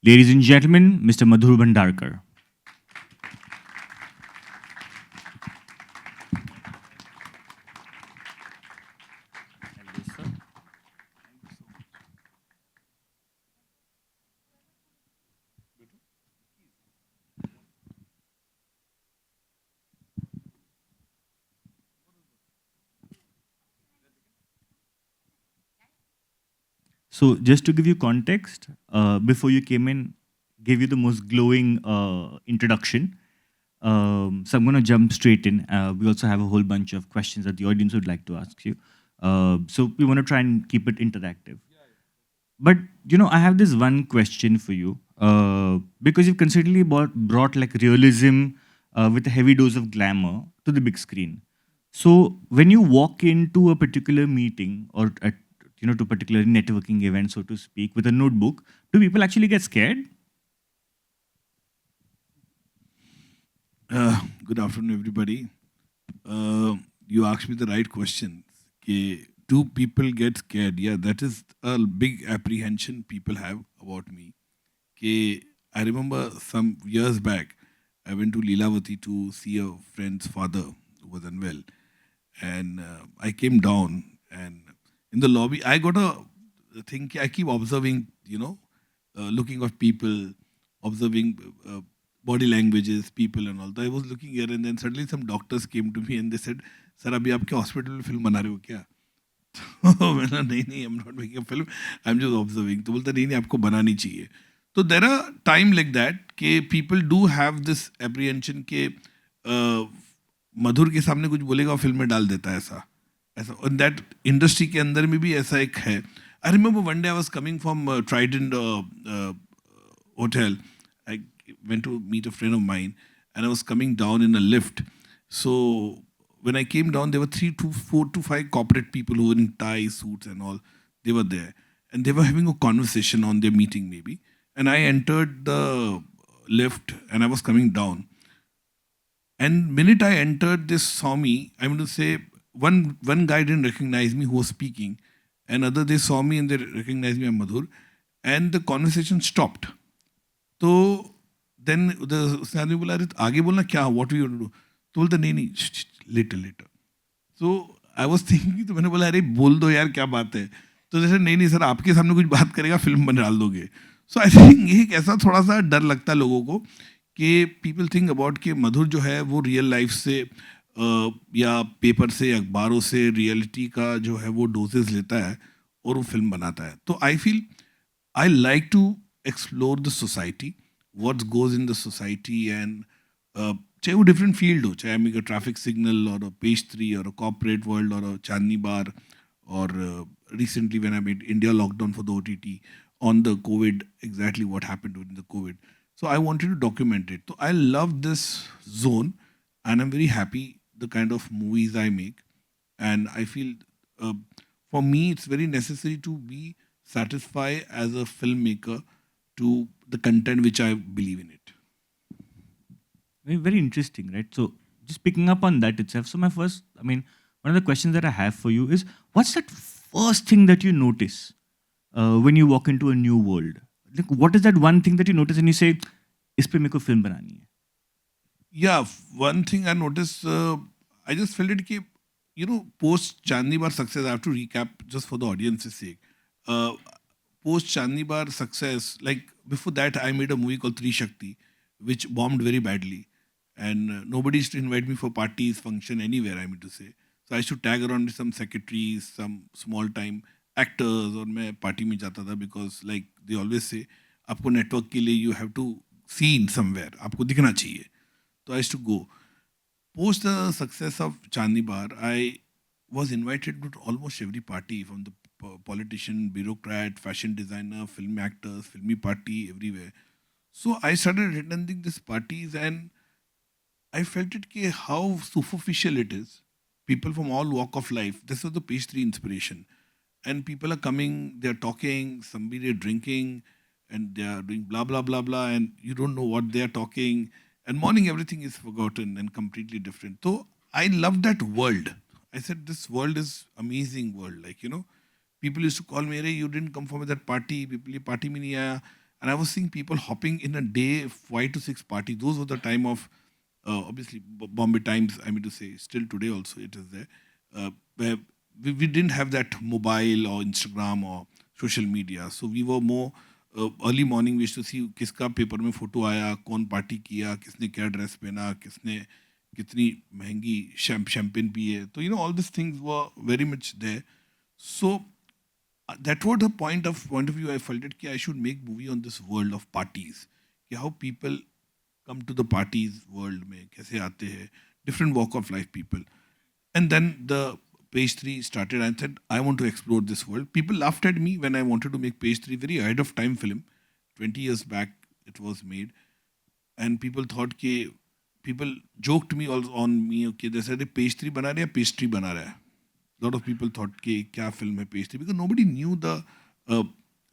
Ladies and gentlemen, Mr. Madhur Bhandarkar. So, just to give you context, before you came in, gave you the most glowing introduction. So, I'm going to jump straight in. We also have a whole bunch of questions that the audience would like to ask you. So, we want to try and keep it interactive. But I have this one question for you because you've consistently brought like realism with a heavy dose of glamour to the big screen. So when you walk into a particular meeting or at to particular networking event, so to speak, with a notebook, do people actually get scared? Good afternoon, everybody. You asked me the right question. Do people get scared? Yeah, that is a big apprehension people have about me. I remember some years back, I went to Lilavati to see a friend's father who was unwell. And I came down, and in the lobby, I got a thing. I keep observing, looking at people, observing body languages, people and all. So I was looking here, and then suddenly some doctors came to me and they said, "Sir, अभी आपके hospital में film बना रहे हो क्या?" मैंने नहीं नहीं, I'm not making a film. I'm just observing. तो बोलता नहीं नहीं, आपको बनानी चाहिए. तो there are time like that कि people do have this apprehension कि मधुर के सामने कुछ बोलेगा और फिल्म में डाल देता है ऐसा ऐसा. और दैट इंडस्ट्री के अंदर में भी ऐसा एक है. I remember one day I was coming from Trident hotel. I went to meet a friend of mine, and I was coming down in a lift. So when I came down, there were 4 to 5 corporate people who were in tie suits and all. They were there, and they were having a conversation on their meeting maybe. And I entered the lift, and I was coming down. And minute I entered, they saw me. I'm going to say one guy didn't recognize me who was speaking, and other they saw me and they recognized me as Madhur, and the conversation stopped. तो then उसने आदमी बोला, अरे आगे बोलना क्या, what you do. तो बोलता नहीं नहीं, letter letter. So I was thinking, तो मैंने बोला अरे बोल दो यार, क्या बात है. तो जैसे नहीं नहीं सर, आपके सामने कुछ बात करेगा, फिल्म बना डाल दोगे. सो आई थिंक ये एक ऐसा थोड़ा सा डर लगता है लोगों को कि पीपल थिंक अबाउट कि मधुर जो है वो रियल लाइफ से या पेपर से अखबारों से रियलिटी का जो है वो डोजेस लेता है और वो फिल्म बनाता है. तो I feel I like to explore the society, what goes in the society, and चाहे वो different field हो, चाहे मैं traffic signal or a page 3 or a corporate world or a Chandni bar, or recently when I made India lockdown for the OTT on the COVID, exactly what happened during the COVID. So I wanted to document it. So I love this zone, and I'm very happy the kind of movies I make. And I feel uh, for me it's very necessary to be satisfied as a filmmaker to the content which I believe in it. Very, very interesting, right? So just picking up on that itself. So one of the questions that I have for you is, what's that first thing that you notice when you walk into a new world? Like, what is that one thing that you notice and you say, इस पे मेरे को film बनानी है? Yeah, one thing I noticed, I just felt it कि, post Chandni Bar success, I have to recap just for the audience's sake. Uh, Post Chandni Bar success, like before that, I made a movie called Tri Shakti, which bombed very badly. And nobody used to invite me for parties, function, anywhere, I mean to say. So I used to tag around with some secretaries, some small time actors, और मैं party में जाता था because like they always say, आपको network के लिए you have to seen somewhere, आपको दिखना चाहिए. So I used to go. Post the success of Chandni Bar, I was invited to almost every party, from the politician, bureaucrat, fashion designer, film actors, filmy party, everywhere. So I started attending these parties, and I felt it ki how superficial it is. People from all walk of life. This was the page 3 inspiration. And people are coming, they're talking, somebody are drinking, and they are doing blah blah blah blah, and you don't know what they are talking. And morning everything is forgotten and completely different. So I love that world. I said this world is amazing world. Like, people used to call me, "Hey, you didn't come for that party. People ये party में नहीं आया." and I was seeing people hopping in a day 5 to 6 parties. Those were the time of obviously Bombay Times. I mean to say, still today also it is there. Where we didn't have that mobile or Instagram or social media, so we were more early morning. We used to see किसका paper में photo आया, कौन party किया, किसने क्या dress पहना, किसने कितनी महंगी शैम्पेन पी है. तो all these things were very much there. So that was the point of view I felt it कि I should make movie on this world of parties, कि how people come to the parties world में कैसे आते हैं, different walk of life people. And then the page 3 started. I said, I want to explore this world. People laughed at me when I wanted to make page 3, very ahead of time film. 20 years back it was made. And people thought कि people joked me also on me, okay, they said page 3 बना रहे हैं, pastry बना रहा है. Lot of people thought कि क्या film है page 3, because nobody knew the uh,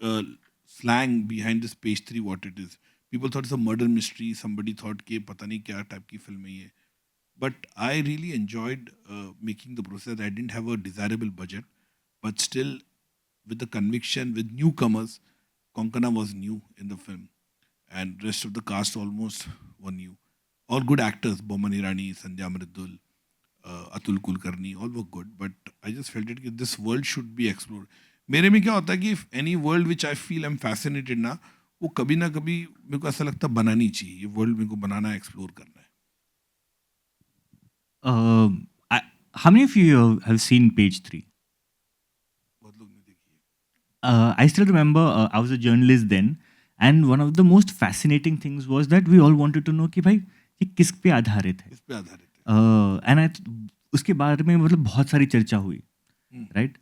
uh, slang behind this page 3 what it is. People thought it's a murder mystery. Somebody thought कि पता नहीं क्या type की film है ये. But I really enjoyed making the process. I didn't have a desirable budget, but still, with the conviction, with newcomers, Konkana was new in the film, and rest of the cast almost were new. All good actors: Boman Irani, Sandhya Mridul, Atul Kulkarni, all were good. But I just felt it that this world should be explored. मेरे में क्या होता है कि if any world which I feel I'm fascinated ना, वो कभी ना कभी मेरे को ऐसा लगता है बनानी चाहिए. ये world मेरे को बनाना है, explore करना है. How many of you have seen page 3? बहुत लोग ने देखी है. I still remember I was a journalist then, and one of the most fascinating things was that we all wanted to know कि भाई ये किस पे आधारित है. इस पे आधारित है. And उसके बारे में मतलब बहुत सारी चर्चा हुई, Hmm. right?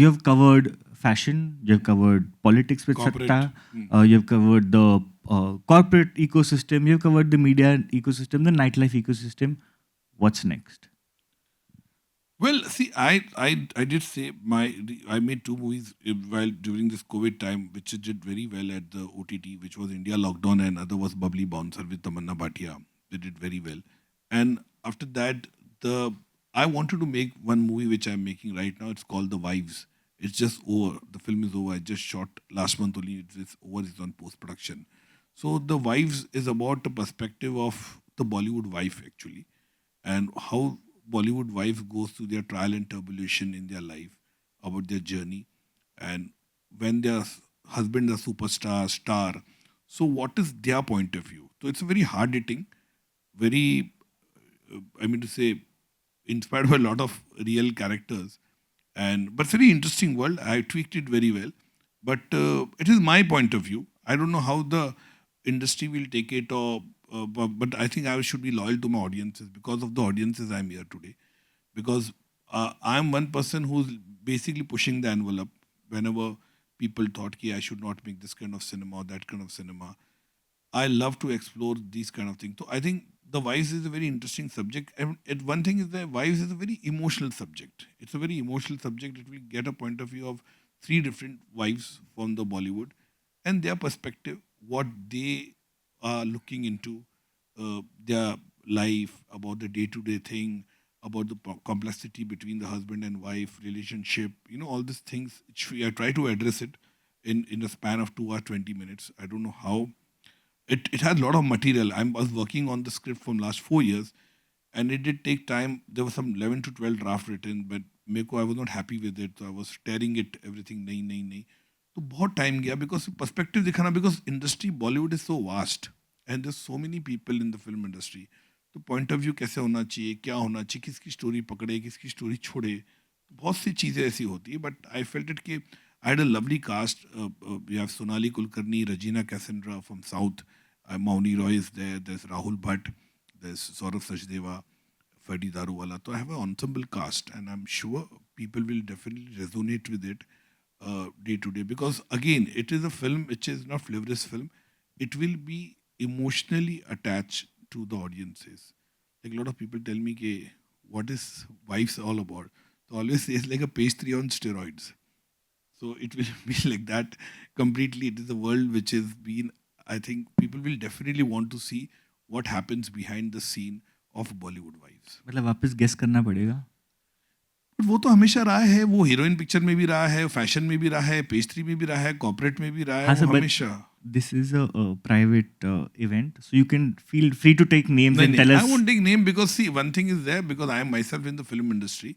You have covered fashion, you have covered politics with Corporate. Satta, you have covered the corporate ecosystem, you have covered the media ecosystem, the nightlife ecosystem. What's next? Well, see, I did say I made 2 movies while during this COVID time, which did very well at the OTT, which was India Lockdown, and other was Bubbly Bouncer with Tamanna Bhatia. They did very well, and after that, I wanted to make one movie which I'm making right now. It's called The Wives. It's just over. The film is over. I just shot last month only. It's over. It's on post production. So The Wives is about the perspective of the Bollywood wife actually, and how Bollywood wives goes through their trial and tribulation in their life, about their journey, and when their husband is a superstar, star. So what is their point of view? So it's a very hard hitting, very, I mean to say, inspired by a lot of real characters, and but very interesting world. I tweaked it very well, but it is my point of view. I don't know how the industry will take it, or but I think I should be loyal to my audiences. Because of the audiences I'm here today, because I'm one person who's basically pushing the envelope. Whenever people thought कि I should not make this kind of cinema or that kind of cinema, I love to explore these kind of things. So I think the wives is a very interesting subject. And one thing is that wives is a very emotional subject. It's a very emotional subject. It will get a point of view of 3 different wives from the Bollywood and their perspective, what they are looking into, their life, about the day-to-day thing, about the complexity between the husband and wife relationship. All these things. I try to address it in a span of 2 or 20 minutes. I don't know how it has a lot of material. I was working on the script from last 4 years, and it did take time. There was some 11 to 12 draft written, but I was not happy with it. So I was tearing it, everything, nahi, nahi, nahi. तो बहुत time गया because perspective दिखाना, because industry Bollywood is so vast and there's so many people in the film industry. तो point of view कैसे होना चाहिए, क्या होना चाहिए, किसकी स्टोरी पकड़े, किसकी स्टोरी छोड़े, बहुत सी चीज़ें ऐसी होती है. But I felt it कि I had a lovely cast. We have Sonali Kulkarni, Regina Cassandra from South, Mauni Roy is there, there's Rahul Bhatt, there's Saurav Sachdeva, Ferdi Daruwala. So I have an ensemble cast, and I'm sure people will definitely resonate with it day to day, because again it is a film which is not flavorous film. It will be emotionally attached to the audiences. Like a lot of people tell me ke, what is wives all about, so I always say it's like a pastry on steroids. So it will be like that completely. It is a world which has been, I think people will definitely want to see what happens behind the scene of Bollywood wives. मतलब वापस guess करना पड़ेगा. But वो तो हमेशा रहा है, वो हीरोइन पिक्चर में भी रहा है, फैशन में भी रहा है, पेस्ट्री में भी रहा है, कॉर्पोरेट में भी रहा है, हाँ वो सर, बट हमेशा. this is a private event, so you can feel free to take names No, and no, tell I us. won't take name because see, one thing is there because I am myself in the film industry,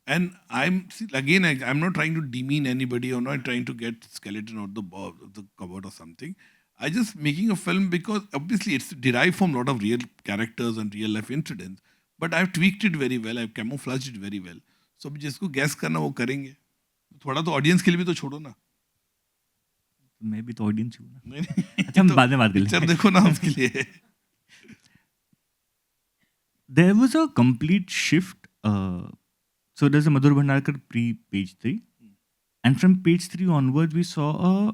and I'm see, again I'm not trying to demean anybody or not trying to get skeleton out of the cupboard or something. I just making a film because obviously it's derived from a lot of real characters and real life incidents, but I've tweaked it very well. I've camouflaged it very well. So अब जिसको guess करना वो करेंगे. थोड़ा तो audience के लिए भी तो छोड़ो ना. मैं भी तो ऑडियंस हूँ ना. नहीं नहीं, अच्छा, हम तो बाद में बात कर पिक्चर लेंगे. देखो ना उसके लिए. There was a complete shift. So there's a Madhur Bhandarkar pre-page 3. And from page 3 onwards, we saw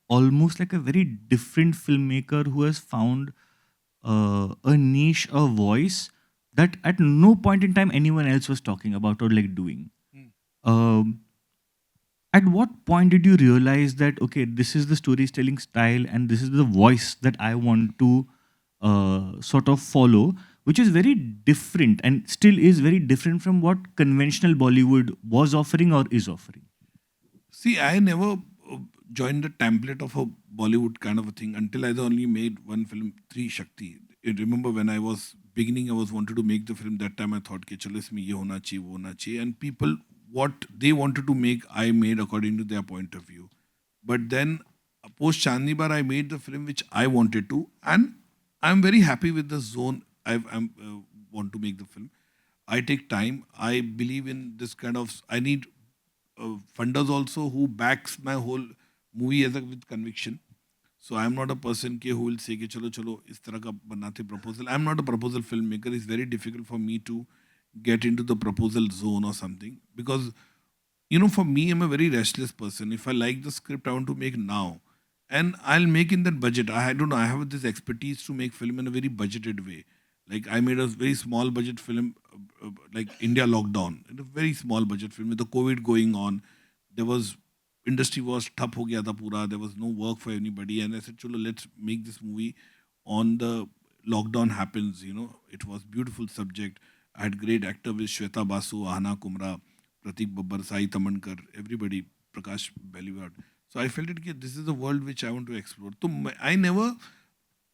almost like a very different filmmaker who has found a niche, a voice that at no point in time anyone else was talking about or like doing. Um, at what point did you realize that, okay, this is the storytelling style and this is the voice that I want to sort of follow, which is very different and still is very different from what conventional Bollywood was offering or is offering? See, I never joined the template of a Bollywood kind of a thing until I only made one film, Three Shakti. I remember when I was beginning, I was wanted to make the film. That time I thought, "Ke chalo isme ye hona chahiye, wo hona chahiye," and people what they wanted to make, I made according to their point of view. But then post Chandni Bar, I made the film which I wanted to, and I'm very happy with the zone I'm want to make the film. I take time. I believe in this kind of. I need funders also who backs my whole movie as a with conviction. So I am not a person who will say कि चलो चलो इस तरह का बनाते proposal. I am not a proposal filmmaker. It's very difficult for me to get into the proposal zone or something because for me, I'm a very restless person. If I like the script, I want to make now, and I'll make in that budget. I don't know. I have this expertise to make film in a very budgeted way. Like I made a very small budget film, like India Lockdown, a very small budget film with the COVID going on. There was industry was tough ho gaya tha pura. There was no work for anybody, and I said, "Chalo, let's make this movie on the lockdown happens." It was beautiful subject. I had great actor with Shweta Basu, Ahana Kumra, Pratik Babbar, Sai Tamankar, everybody, Prakash Beliward. So I felt it that this is the world which I want to explore. So I never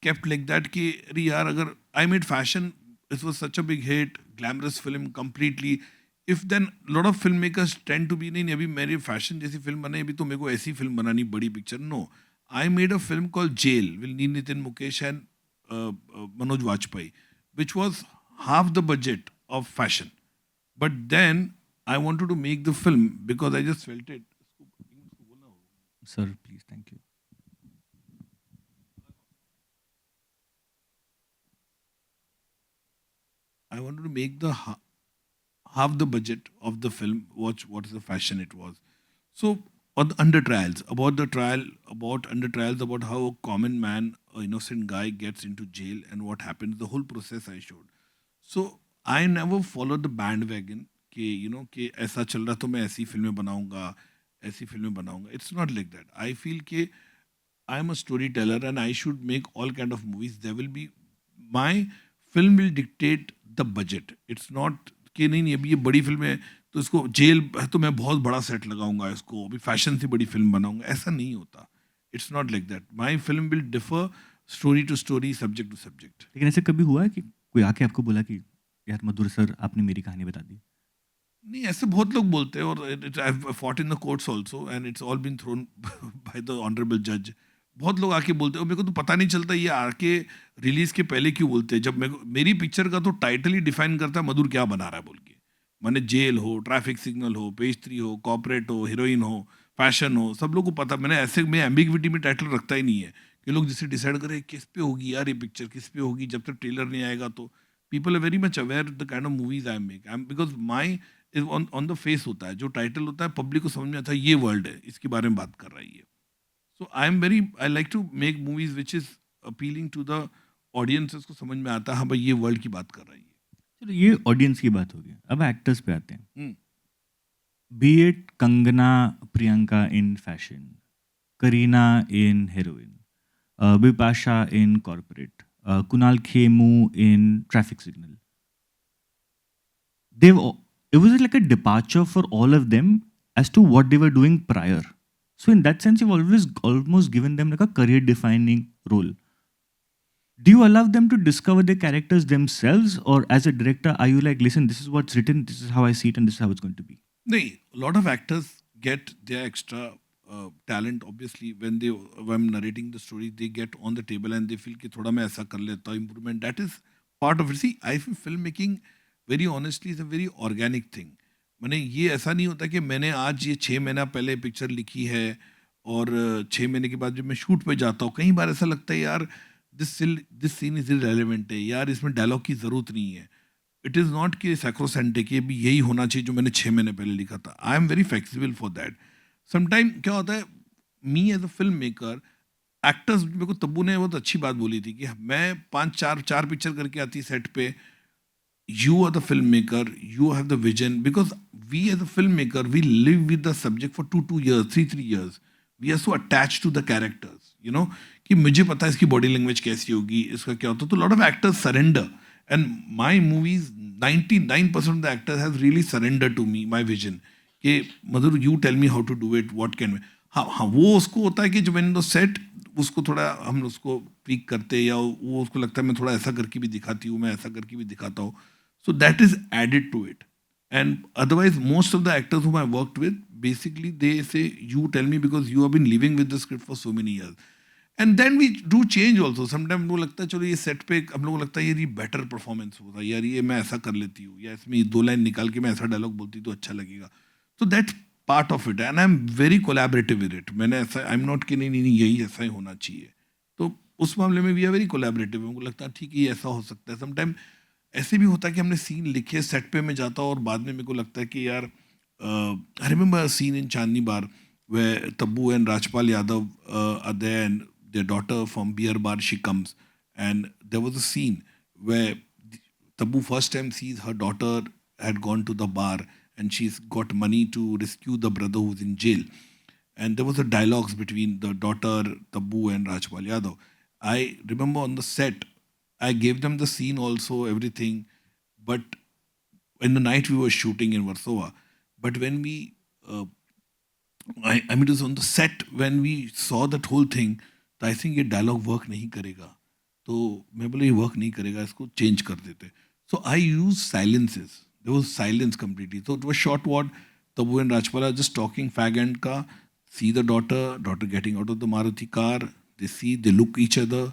kept like that कि अरे यार अगर I made fashion, it was such a big hit, glamorous film completely. If then lot of filmmakers tend to be नहीं अभी मेरी fashion जैसी film बनाई अभी तो मेरे को ऐसी film बनानी बड़ी picture. No, I made a film called Jail with Nitin Mukesh and Manoj Vajpayee, which was half the budget of fashion. But then I wanted to make the film because I just felt it. Sir, please, thank you. I wanted to make the half the budget of the film. Watch what is the fashion it was. So on the under trials, about the trial, about under trials, about how a common man, a innocent guy, gets into jail and what happens. The whole process I showed. So I never followed the bandwagon कि ऐसा चल रहा तो मैं ऐसी फिल्में बनाऊंगा ऐसी फिल्में बनाऊंगा. It's not like that. I feel कि I am a storyteller and I should make all kind of movies. There will be my film will dictate the budget. It's not कि नहीं अभी ये बड़ी फिल्म है तो इसको जेल है तो मैं बहुत बड़ा सेट लगाऊंगा इसको अभी फैशन से बड़ी फिल्म बनाऊंगा ऐसा नहीं होता. It's not like that. My film will differ story to story, subject to subject. लेकिन ऐसे कभी हुआ है कि कोई आके आपको बोला कि यार मधुर सर आपने मेरी कहानी बता दी? नहीं ऐसे बहुत लोग बोलते हैं और I fought in the courts also and it's all been thrown by the honourable जज. बहुत लोग आके बोलते हैं और मेरे को तो पता नहीं चलता ये आके रिलीज के पहले क्यों बोलते हैं जब मेरी पिक्चर का तो टाइटल ही डिफाइन करता है मधुर क्या बना रहा है बोल के. माने जेल हो, ट्रैफिक सिग्नल हो, पेज 3 हो, कॉर्पोरेट हो, हीरोइन हो, फैशन हो, सब लोग को पता. मैंने ऐसे में एम्बिग्विटी में टाइटल रखता ही नहीं है कि लोग जिसे डिसाइड करें किस पे होगी यार ये पिक्चर किस पे होगी जब तक ट्रेलर नहीं आएगा. तो people are very much aware the kind of movies I make because my on the face होता है जो टाइटल होता है पब्लिक को समझ में आता है ये वर्ल्ड है इसके बारे में बात कर रही है. So I like to make movies which is appealing to the audiences को समझ में आता है हाँ भाई ये वर्ल्ड की बात कर रही है. चलो ये ऑडियंस की बात होगी. अब एक्टर्स पे आते हैं. B it Kangana Priyanka in fashion, Kareena in heroin, Bipasha in corporate, Kunal Khemu in traffic signal. They've it was like a departure for all of them as to what they were doing prior. So in that sense, you've always almost given them like a career defining role. Do you allow them to discover their characters themselves, or as a director, are you like, listen, this is what's written, this is how I see it, and this is how it's going to be? No, a lot of actors get their extra talent. Obviously, when I'm narrating the story, they get on the table and they feel कि थोड़ा मैं ऐसा कर लेता हूँ, improvement. That is part of it. See, I feel filmmaking, very honestly, is a very organic thing. मैंने ये ऐसा नहीं होता कि मैंने आज ये 6 महीना पहले पिक्चर लिखी है और 6 महीने के बाद जब मैं शूट पे जाता हूँ, कई बार ऐसा लगता है यार दिस सीन इज इररिलेवेंट है, यार इसमें डायलॉग की ज़रूरत नहीं है. इट इज़ नॉट कि सैक्रोसेंट है कि अभी यही होना चाहिए जो मैंने 6 महीने पहले लिखा था. I am very flexible for that. Sometime क्या होता है, me as a film maker, actors, मेरे को तब्बू ने बहुत अच्छी बात बोली थी कि मैं 5 4 पिक्चर करके आती सेट पे. You are the filmmaker, you have the vision, because we as a filmmaker, we live with the subject for 2 years, 3 years. We are so attached to the characters, कि मुझे पता है इसकी बॉडी लैंग्वेज कैसी होगी, इसका क्या होता है. तो lot of actors surrender, and my movies 99% of the actors has really surrender to me my vision कि Madhur you tell me how to do it, what can. हाँ हाँ, वो उसको होता है कि जब मैंने सेट उसको थोड़ा हम उसको ट्वीक करते, या वो उसको लगता है मैं थोड़ा ऐसा करके भी दिखाती हूँ, मैं ऐसा करके भी दिखाता हूँ. So that is added to it. And otherwise, most of the actors whom I worked with, basically they say, you tell me because you have been living with the script for so many years. And then we do change also. Sometimes हम लोग लगता है चलो ये set पे हम लोग को लगता है यार ये बेटर परफॉर्मेंस होगा, यार ये मैं ऐसा कर लेती हूँ, या इसमें 2 लाइन निकाल के मैं ऐसा डायलॉग बोलती तो अच्छा लगेगा. तो that's part of it, and I am very collaborative with it. मैंने ऐसा, आई एम नॉट कि नहीं नहीं यही ऐसा ही होना चाहिए. तो उस मामले में वी आर वेरी कोलैबोरेटिव. हमको लगता है ठीक है ये ऐसा हो सकता है. समटाइम ऐसे भी होता है कि हमने सीन लिखे, सेट पे मैं जाता हूँ और बाद में मेरे को लगता है कि यार I remember scene in Chandni Bar where Tabu and Rajpal Yadav are there and their daughter from beer bar she comes, and there was a scene where Tabu first time sees her daughter had gone to the bar and she's got money to rescue the brother who's in jail, and there was a dialogues between the daughter Taboo and Rajpal Yadav. I remember on the set I gave them the scene also, everything. But in the night we were shooting in Warsaw. But when we, I mean, it was on the set when we saw that whole thing. तो I think ये dialogue work नहीं करेगा. तो मैं बोले ये work नहीं करेगा, इसको change कर देते. So I used silences. There was silence completely. So it was shot what Tabu and Rajpal are just talking fag end ka. See the daughter getting out of the Maruti car. They see, they look each other.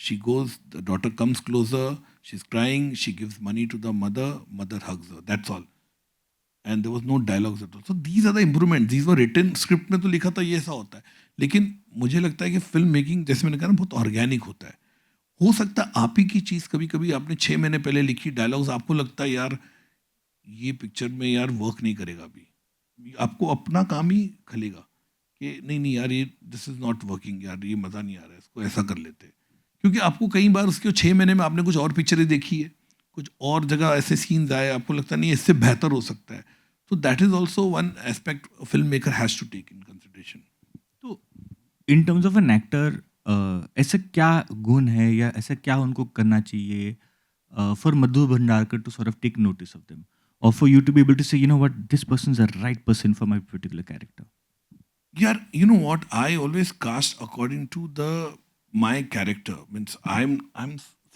She goes, the daughter comes closer, she's crying, she gives money to the mother hugs her. That's all. And there was no dialogues at all. So these are the improvements. These were written, script में तो लिखा था ये ऐसा होता है. लेकिन मुझे लगता है कि फिल्म मेकिंग, जैसे मैंने कहा ना, बहुत ऑर्गेनिक होता है. हो सकता है आप ही की चीज़ कभी कभी आपने 6 महीने पहले लिखी डायलॉग्स, आपको लगता है यार ये पिक्चर में यार वर्क नहीं करेगा अभी. आपको अपना काम ही खलेगा कि नहीं नहीं यार ये दिस इज नॉट वर्किंग, यार ये मज़ा नहीं आ रहा है, इसको ऐसा कर लेते हैं. क्योंकि आपको कई बार उसके 6 महीने में आपने कुछ और पिक्चरें देखी है, कुछ और जगह ऐसे सीन्स आए, आपको लगता नहीं इससे बेहतर हो सकता है. तो that is also one aspect film maker has to take in consideration. तो in terms of an actor, ऐसा क्या गुण है या ऐसा क्या उनको करना चाहिए for Madhur Bhandarkar to sort of take notice of them, or for you to be able to say, you know what, this person's the right person for my particular character? Yeah, you know what? I always cast according to my character. Means I'm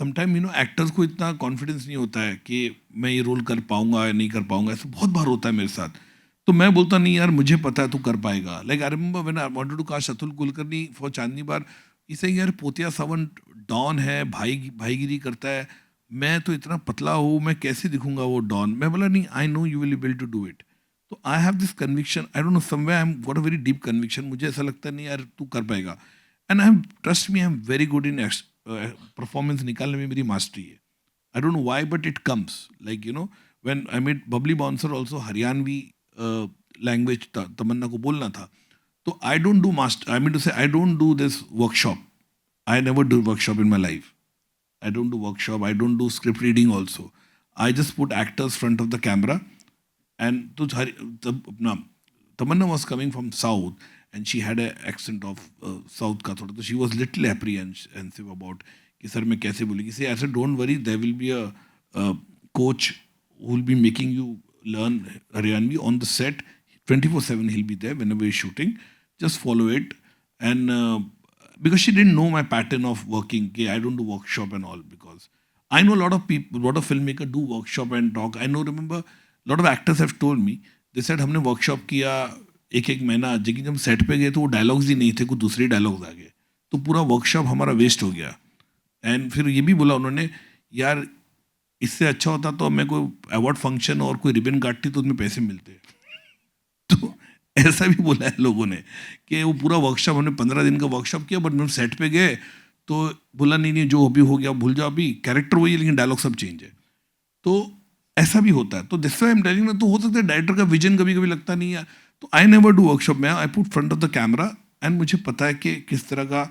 sometimes actors को इतना confidence नहीं होता है कि मैं ये role कर पाऊंगा या नहीं कर पाऊंगा. ऐसा बहुत बार होता है मेरे साथ. तो मैं बोलता नहीं यार मुझे पता है तू कर पाएगा. Like I remember when I wanted to cast Atul Kulkarni for चांदनी बार, इसे यार पोतिया सावन डॉन है, भाईगिरी करता है, मैं तो इतना पतला हूँ, मैं कैसे दिखूंगा वो डॉन. मैं बोला नहीं, I know you will be able to do it. तो I have this conviction, I don't know, somewhere I am got a very deep conviction. मुझे ऐसा लगता नहीं यार तू कर पाएगा. And I am, trust me, I am very good in performance निकालने में मेरी मास्टरी है. I don't know why but it comes. Like when I made Babli Bouncer also Haryanvi language तमन्ना को बोलना था. तो I don't do master, I mean to say I don't do this workshop. I never do workshop in my life. I don't do workshop. I don't do script reading also. I just put actors front of the camera. And Tamanna was coming from South and she had an accent of South ka thoda. So she was little apprehensive about कि sir मैं कैसे बोलेगी. See, I said don't worry, there will be a coach who will be making you learn Haryanvi on the set. 24/7 he'll be there whenever he's shooting. Just follow it. And because she didn't know my pattern of working, okay, I don't do workshop and all, because I know a lot of people, a lot of filmmakers do workshop and talk. I know, remember, a lot of actors have told me, they said हमने workshop किया एक महीना, लेकिन जब set पे गए तो वो डायलॉग्स ही नहीं थे, कुछ दूसरे डायलॉग्स आ गए, तो पूरा वर्कशॉप हमारा वेस्ट हो गया. एंड फिर ये भी बोला उन्होंने, यार इससे अच्छा होता तो मैं कोई अवार्ड फंक्शन और कोई रिबन काटती तो उसमें पैसे मिलते. तो ऐसा भी बोला है लोगों ने कि वो पूरा वर्कशॉप, हमने 15 दिन का वर्कशॉप किया, बट हम सेट पे गए तो बोला नहीं जो अभी हो गया भूल जाओ, अभी कैरेक्टर वही है लेकिन डायलॉग सब चेंज है. तो ऐसा भी होता है. तो दिस आई एम टेलिंग ना, तो हो सकता है डायरेक्टर का विजन कभी कभी लगता नहीं है. तो आई नेवर डू वर्कशॉप में, I put front of the camera and मुझे पता है कि किस तरह का,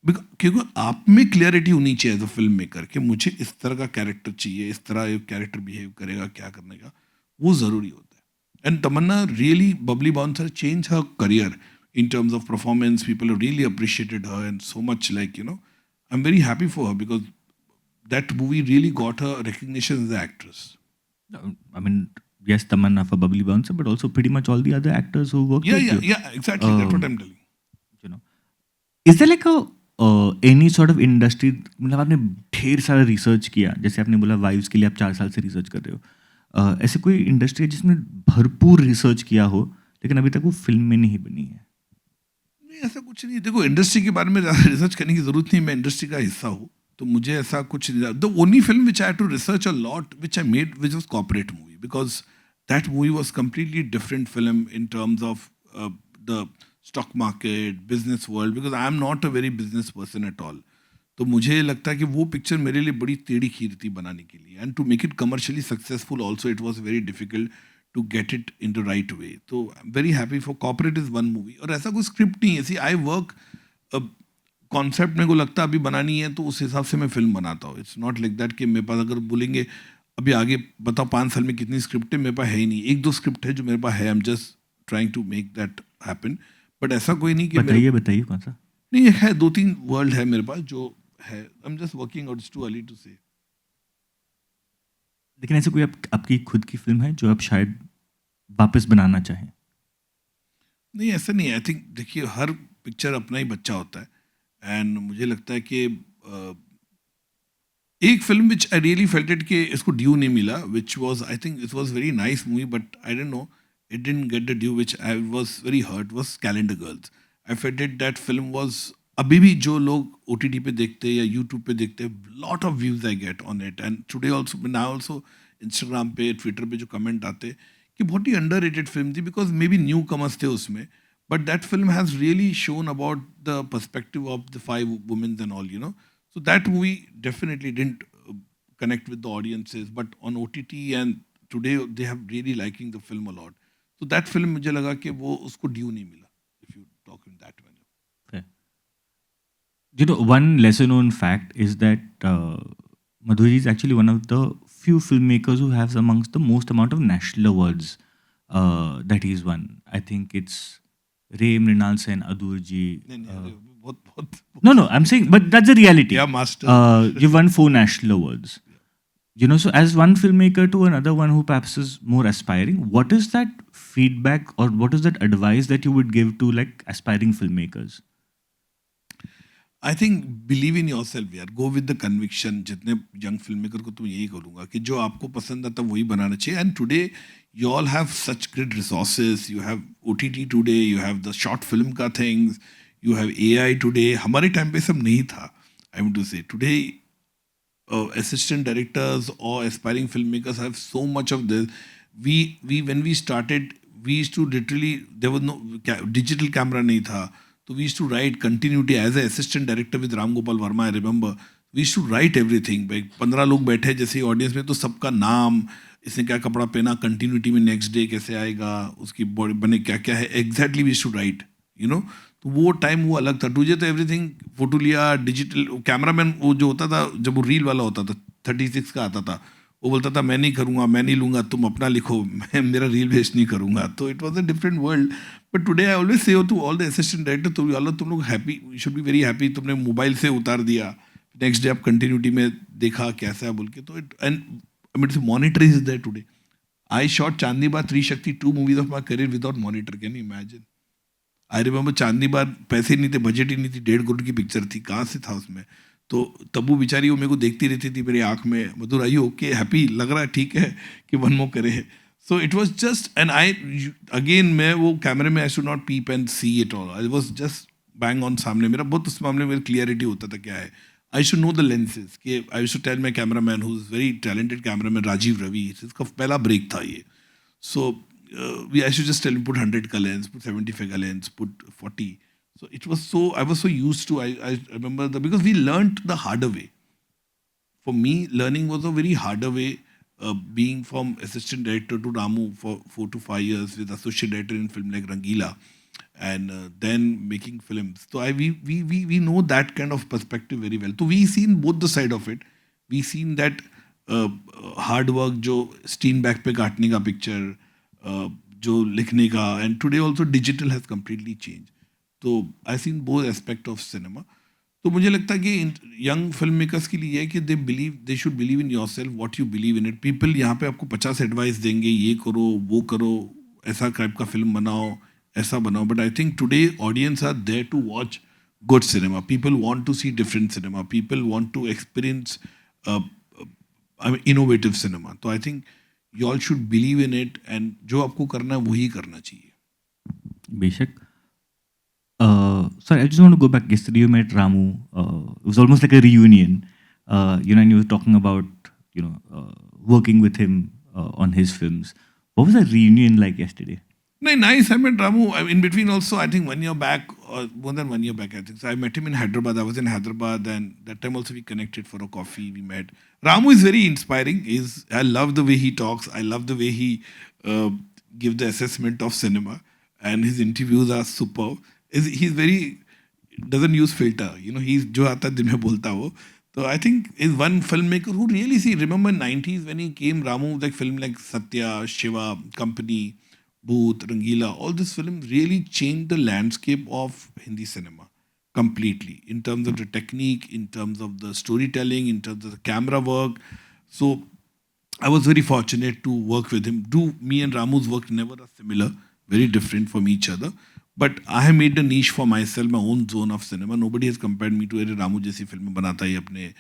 क्योंकि आप में क्लियरिटी होनी चाहिए एज अ फिल्म मेकर कि मुझे इस तरह का कैरेक्टर चाहिए, इस तरह एक कैरेक्टर बिहेव करेगा, क्या करने का, वो ज़रूरी होता है. And Tamanna really, Bubbly Bouncer changed her career in terms of performance. People have really appreciated her and so much, like, I'm very happy for her because that movie really got her recognition as an actress. I mean, yes, Tamanna for Bubbly Bouncer, but also pretty much all the other actors who worked with you. Yeah, exactly. That's what I'm telling. Is there like any sort of industry, मतलब आपने ढेर सारा research किया, जैसे आपने बोला wives के लिए आप 4 साल से रिसर्च कर रहे हो, ऐसे कोई इंडस्ट्री है जिसने भरपूर रिसर्च किया हो लेकिन अभी तक वो फिल्म में नहीं बनी है? नहीं, ऐसा कुछ नहीं. देखो, इंडस्ट्री के बारे में ज़्यादा रिसर्च करने की ज़रूरत नहीं, मैं इंडस्ट्री का हिस्सा हूँ, तो मुझे ऐसा कुछ नहीं. The only film which I had to research a lot which I made which was corporate movie, because that movie was completely different film in terms of the stock market, business world, because I am not a very business person at all. तो मुझे लगता है कि वो picture मेरे लिए बड़ी टेढ़ी खीर थी बनाने के लिए, and to make it commercially successful also it was very difficult to get it in the right way. तो I am very happy for Corporate is one movie. और ऐसा कोई स्क्रिप्ट नहीं है, सी आई वर्क कॉन्सेप्ट मेरे को लगता है अभी बनानी है तो उस हिसाब से मैं फिल्म बनाता हूँ. इट्स नॉट लाइक दैट कि मेरे पास अगर बोलेंगे अभी आगे बताओ 5 साल में कितनी स्क्रिप्ट है, मेरे पास है ही नहीं. 1-2 स्क्रिप्ट है जो मेरे पास है, I am just trying to make that happen. But ऐसा कोई नहीं कि बताइए कौन सा? नहीं है, 2-3 वर्ल्ड है मेरे पास जो है. I am just working out, it's too early to say. लेकिन ऐसे कोई आपकी खुद की फिल्म है जो आप शायद वापस बनाना चाहें? नहीं, ऐसा नहीं है. आई थिंक देखिए, हर पिक्चर अपना ही बच्चा होता है, एंड मुझे लगता है कि एक film which I really felt it कि इसको ड्यू नहीं मिला, which was, I think it was very nice movie, but I don't know, it didn't get the due which I was very hurt, was calendar girls. I felt it that film was, अभी भी जो लोग OTT पे देखते हैं या YouTube पे देखते हैं, lot of views I get on it, and today also, now also Instagram पे, ट्विटर पे जो कमेंट आते कि बहुत ही अंडररेटेड फिल्म थी, because may be newcomers थे उसमें, but that film has really shown about the perspective of the 5 womens and all, So that movie definitely didn't connect with the audiences, but on OTT and today they have really liking the film a lot. So that film मुझे लगा कि वो उसको due नहीं मिला, if you talk in that manner. Okay. One lesser known fact is that Madhuri is actually one of the few filmmakers who has amongst the most amount of national awards that he's won. I think it's Ray Mrinal Sen, Adur ji. No, I'm saying, but that's the reality. Yeah, master. You won 4 national awards. So as one filmmaker to another one who perhaps is more aspiring, what is that feedback or what is that advice that you would give to like aspiring filmmakers? I think believe in yourself यार, go with the conviction. जितने young filmmaker को तो यही करूँगा कि जो आपको पसंद आता वही बनाना चाहिए. And today you all have such great resources. You have OTT today. You have the short film का things. You have AI today. हमारे टाइम पे सब नहीं था. I want to say today assistant directors or aspiring filmmakers have so much of this. We when we started, we used to literally, there was no digital camera नहीं था. So we used to write continuity as an assistant director with Ram Gopal Verma. I remember we used to write everything. 15 लोग बैठे जैसे audience में, तो सबका नाम, इसने क्या कपड़ा पहना, कंटिन्यूटी में नेक्स्ट डे कैसे आएगा, उसकी बॉडी बने क्या क्या है, exactly we used to write. तो वो टाइम वो अलग था. तुझे तो एवरीथिंग फोटो लिया, डिजिटल. कैमरामैन वो जो होता था, जब वो रील वाला होता था 36 का आता था, वो बोलता था मैं नहीं करूँगा, मैं नहीं लूँगा, तुम अपना लिखो, मैं मेरा रील वेस्ट नहीं करूँगा. तो it was a different world. But today I always say to all the assistant director, तुम लोग happy, you should be very happy. तुमने मोबाइल से उतार दिया, नेक्स्ट डे आप कंटिन्यूटी में देखा कैसा है बोल के. तो it and monitoring is there today. I shot Chandni Bar, Tri Shakti, 2 movies of my career without monitor. Can you imagine? I remember Chandni Bar पैसे नहीं थे, बजट ही नहीं थी, 1.5 करोड़ की पिक्चर थी, कहाँ से था उसमें? तो तब्बू बेचारी वो मेरे को देखती रहती थी मेरी आँख में, मधुर आई ओके, हैप्पी लग रहा है, ठीक है कि वन मोर करे. So it was just and I again मैं वो कैमरे में I should not peep and see it all, I was just bang on सामने. मेरा बहुत उस मामले में क्लियरिटी होता था क्या है. I should know the lenses कि I should tell my camera man who is very talented camera man Rajeev Ravi, इसका पहला ब्रेक था ये. So I should just tell him put 100 ka lens, put 75 ka lens, put 40. So it was so I was so used to. I remember because we learnt the harder way. For me, learning was a very harder way. Being from assistant director to Ramu for 4 to 5 years with associate director in film like Rangila, and then making films. So we know that kind of perspective very well. So we seen both the side of it. We seen that hard work जो स्टीन back पे काटने का picture, जो लिखने का, and today also digital has completely change. तो I seen both aspect of cinema. तो मुझे लगता है कि यंग फिल्म मेकर्स के लिए है कि they should believe in your self what you believe in it. People यहाँ पे आपको 50 एडवाइस देंगे, ये करो वो करो, ऐसा टाइप का फिल्म बनाओ, ऐसा बनाओ. But I think today audience are there to watch good cinema. People want to see different cinema. People want to experience innovative cinema. तो I think you all should believe in it, and जो आपको करना है वही करना चाहिए. बेशक. Sorry, I just want to go back. Yesterday you met Ramu. It was almost like a reunion. And you were talking about, working with him on his films. What was that reunion like yesterday? No, nice. I met Ramu in between also. I think 1 year back, or more than 1 year back, I think. So I met him in Hyderabad. I was in Hyderabad, and that time also we connected for a coffee. We met. Ramu is very inspiring. I love the way he talks. I love the way he gives the assessment of cinema, and his interviews are superb. He's very doesn't use filter. He's जो आता है दिन में बोलता वो. So I think is one filmmaker who really remember 90s when he came. Ramu, like film like Satya, Shiva, Company, Booth, Rangila, all these films really changed the landscape of Hindi cinema completely in terms of the technique, in terms of the storytelling, in terms of the camera work. So I was very fortunate to work with him. Me and Ramu's work never are similar, very different from each other. But I have made a niche for myself, my own zone of cinema. Nobody has compared me to अरे रामू जैसी फिल्में बनाता ही अपने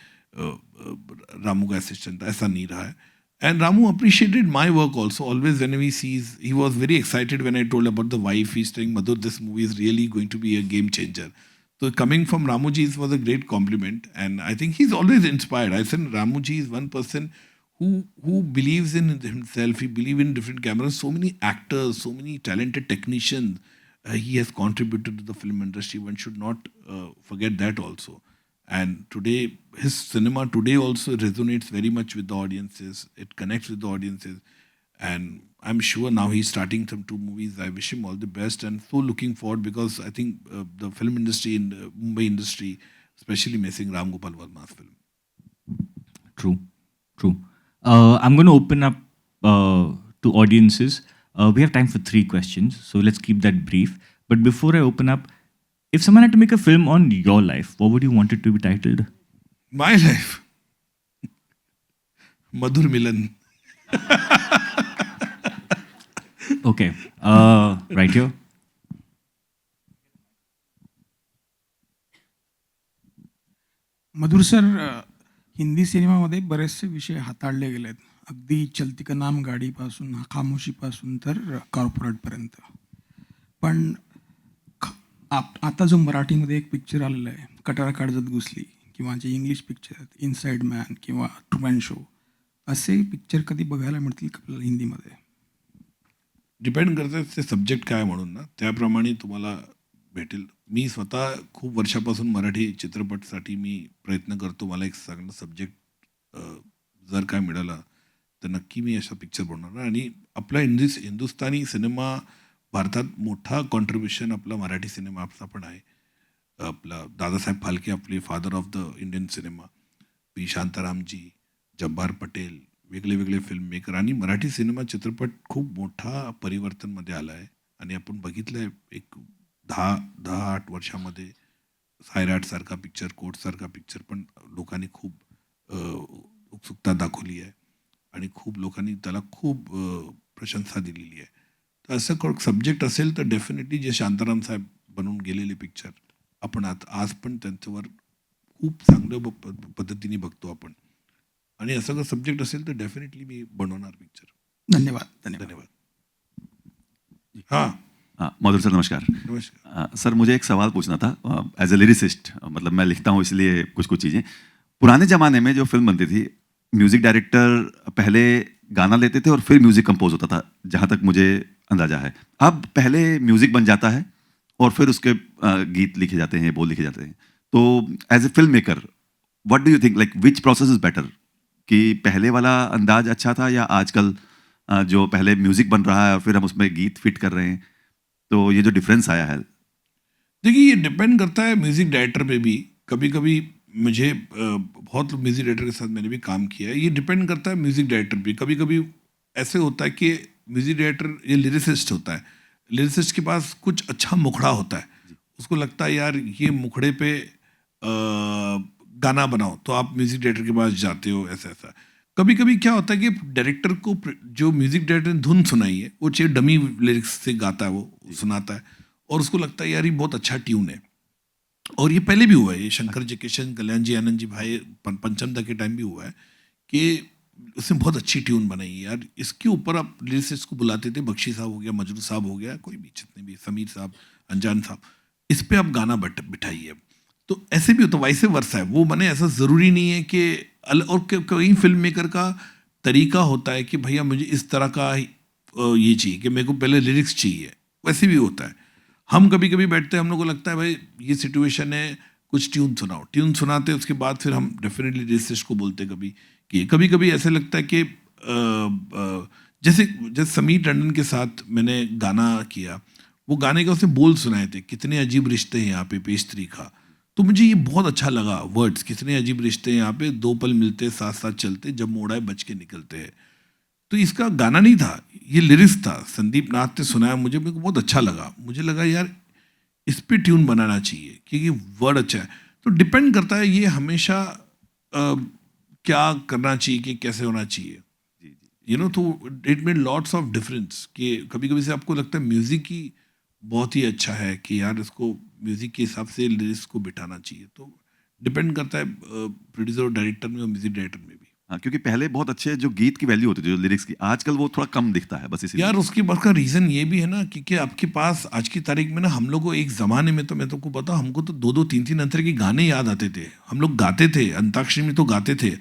रामू का assistant था, ऐसा नहीं रहा है. And Ramu appreciated my work also. Always whenever he was very excited when I told about the wife. He's saying, Madhur, this movie is really going to be a game changer. So coming from Ramuji was a great compliment. And I think he's always inspired. I said Ramuji is one person who believes in himself. He believes in different cameras. So many actors, so many talented technicians. He has contributed to the film industry. One should not forget that also. And today, his cinema today also resonates very much with the audiences. It connects with the audiences. And I'm sure now he's starting some 2 movies. I wish him all the best, and so looking forward, because I think the film industry in Mumbai industry, especially missing Ram Gopal Varma's film. True. I'm going to open up to audiences. We have time for 3 questions, so let's keep that brief. But before I open up, if someone had to make a film on your life, what would you want it to be titled? My life. Madhur Milan. Okay. Right here. Madhur sir, Hindi सिनेमामध्ये बरेचसे विषय हाताळले गेलेत. अगदी चलती का नाम गाडीपासून खामोशीपासून तर कॉर्पोरेटपर्यंत. पण आता जो मराठीमध्ये एक पिक्चर आलेला आहे, कटारा काळजात घुसली, किंवा जे इंग्लिश पिक्चर आहेत, इनसाइड मॅन किंवा ट्रुमॅन शो, असे पिक्चर कधी बघायला मिळतील का आपल्याला हिंदीमध्ये? डिपेंड करतं ते सब्जेक्ट काय म्हणून ना, त्याप्रमाणे तुम्हाला भेटेल. मी स्वतः खूप वर्षापासून मराठी चित्रपटसाठी मी प्रयत्न करतो. मला एक चांगला सब्जेक्ट जर काय मिळाला तर नक्की मी असा पिक्चर बनवणार. आणि आपला हिंदुस्थानी सिनेमा भारतात मोठा कॉन्ट्रीब्युशन आपला मराठी सिनेमाचा पण आहे. आपला दादासाहेब फाल्के आपले father of the Indian cinema, P Shantaramji, Jabbar Patel, वेगळे वेगळे फिल्म मेकर, आणि मराठी सिनेमा चित्रपट खूप मोठा परिवर्तनमध्ये आला आहे. आणि आपण बघितलं आहे एक 10-8 वर्षामध्ये सायराटसारखा पिक्चर, कोर्टसारखा पिक्चर पण लोकांनी खूप उत्सुकता दाखवली आहे. आणि खूप लोकांनी त्याला खूप प्रशंसा दिलेली आहे. तर असं सब्जेक्ट असेल तर डेफिनेटली जे शांताराम साहेब बनवून गेलेले पिक्चर आपण आज पण त्यांच्यावर खूप चांगल्या पद्धतीने बघतो आपण. आणि असं जर सब्जेक्ट असेल तर डेफिनेटली मी बनवणार पिक्चर. धन्यवाद धन्यवाद. धन्यवाद. हाँ मधुर सर नमस्कार. नमस्कार. सर मुझे एक सवाल पूछना था एज ए लिरिसिस्ट, मतलब मैं लिखता हूँ इसलिए कुछ कुछ चीज़ें. पुराने ज़माने में जो फिल्म बनती थी, म्यूज़िक डायरेक्टर पहले गाना लेते थे और फिर म्यूज़िक कंपोज होता था, जहाँ तक मुझे अंदाजा है. अब पहले म्यूज़िक बन जाता है और फिर उसके गीत लिखे जाते हैं, बोल लिखे जाते हैं. तो as a film maker what do you think, like which process is better, कि पहले वाला अंदाज अच्छा था या आजकल जो पहले म्यूज़िक बन रहा है और फिर हम उसमें गीत फिट कर रहे हैं, तो ये जो डिफरेंस आया है? देखिए ये डिपेंड करता है म्यूज़िक डायरेक्टर पे भी. कभी कभी मुझे बहुत म्यूज़िक डायरेक्टर के साथ मैंने भी काम किया है. ये डिपेंड करता है म्यूज़िक डायरेक्टर पे. कभी कभी ऐसे होता है कि म्यूज़िक डायरेक्टर ये लिरिसिस्ट होता है. लिरिसिस्ट के पास कुछ अच्छा मुखड़ा होता है. उसको लगता है यार ये मुखड़े पे गाना बनाओ, तो आप म्यूज़िक डायरेक्टर के पास जाते हो. ऐसा ऐसा कभी कभी क्या होता है कि डायरेक्टर को जो म्यूज़िक डायरेक्टर ने धुन सुनाई है वो चाहिए डमी लिरिक्स से गाता है, वो सुनाता है और उसको लगता है यार ये बहुत अच्छा ट्यून है. और ये पहले भी हुआ है, ये शंकर जी किशन, कल्याण जी, आनंद जी भाई, पंचम दा के टाइम भी हुआ है कि उसने बहुत अच्छी ट्यून बनाई है यार. इसके ऊपर आप लिरिसिस्ट को बुलाते थे, बख्शी साहब हो गया, मजरू साहब हो गया, कोई भी जितने भी, समीर साहब, अनजान साहब, इस पे आप गाना बिठाइए. तो ऐसे भी होता, वैसे वर्षा है वो बने. ऐसा ज़रूरी नहीं है कि और कई फिल्म मेकर का तरीका होता है कि भैया मुझे इस तरह का ये चाहिए कि मेरे को पहले लिरिक्स चाहिए. वैसे भी होता है. हम कभी कभी बैठते हैं, हम लोग को लगता है भाई ये सिचुएशन है, कुछ ट्यून सुनाओ. ट्यून सुनाते हैं, उसके बाद फिर हम डेफिनेटली लिरिसिस्ट को बोलते कभी कि कभी कभी ऐसे लगता है कि जैसे समीर टंडन के साथ मैंने गाना किया, वो गाने का उसने बोल सुनाए थे, कितने अजीब रिश्ते हैं यहाँ पे पेस्ट्री खा. तो मुझे ये बहुत अच्छा लगा वर्ड्स, कितने अजीब रिश्ते हैं यहाँ पे, दो पल मिलते साथ साथ चलते, जब मोड़ाए बच के निकलते हैं. तो इसका गाना नहीं था, ये लिरिक्स था. संदीप नाथ ने सुनाया, मुझे मेरे को बहुत अच्छा लगा. मुझे लगा यार इस पे ट्यून बनाना चाहिए क्योंकि वर्ड अच्छा है. तो डिपेंड करता है ये हमेशा क्या करना चाहिए कि कैसे होना चाहिए. यू नो, तो it made lots of difference कि कभी कभी से आपको लगता है म्यूज़िक ही बहुत ही अच्छा है कि यार इसको म्यूज़िक के हिसाब से लिरिक्स को बिठाना चाहिए. तो डिपेंड करता है प्रोड्यूसर और डायरेक्टर में और म्यूज़िक डायरेक्टर में भी. हाँ, क्योंकि पहले बहुत अच्छे जो गीत की वैल्यू होती थी, जो लिरिक्स की, आजकल वो थोड़ा कम दिखता है, बस इसीलिए. यार उसके बाद का रीज़न ये भी है ना क्योंकि आपके पास आज की तारीख में ना, हम लोग को एक ज़माने में, तो मैं तुमको बता, हमको तो 2-2, 3-3 अंतर के गाने याद आते थे. हम लोग गाते थे, अंताक्षरी में तो गाते थे.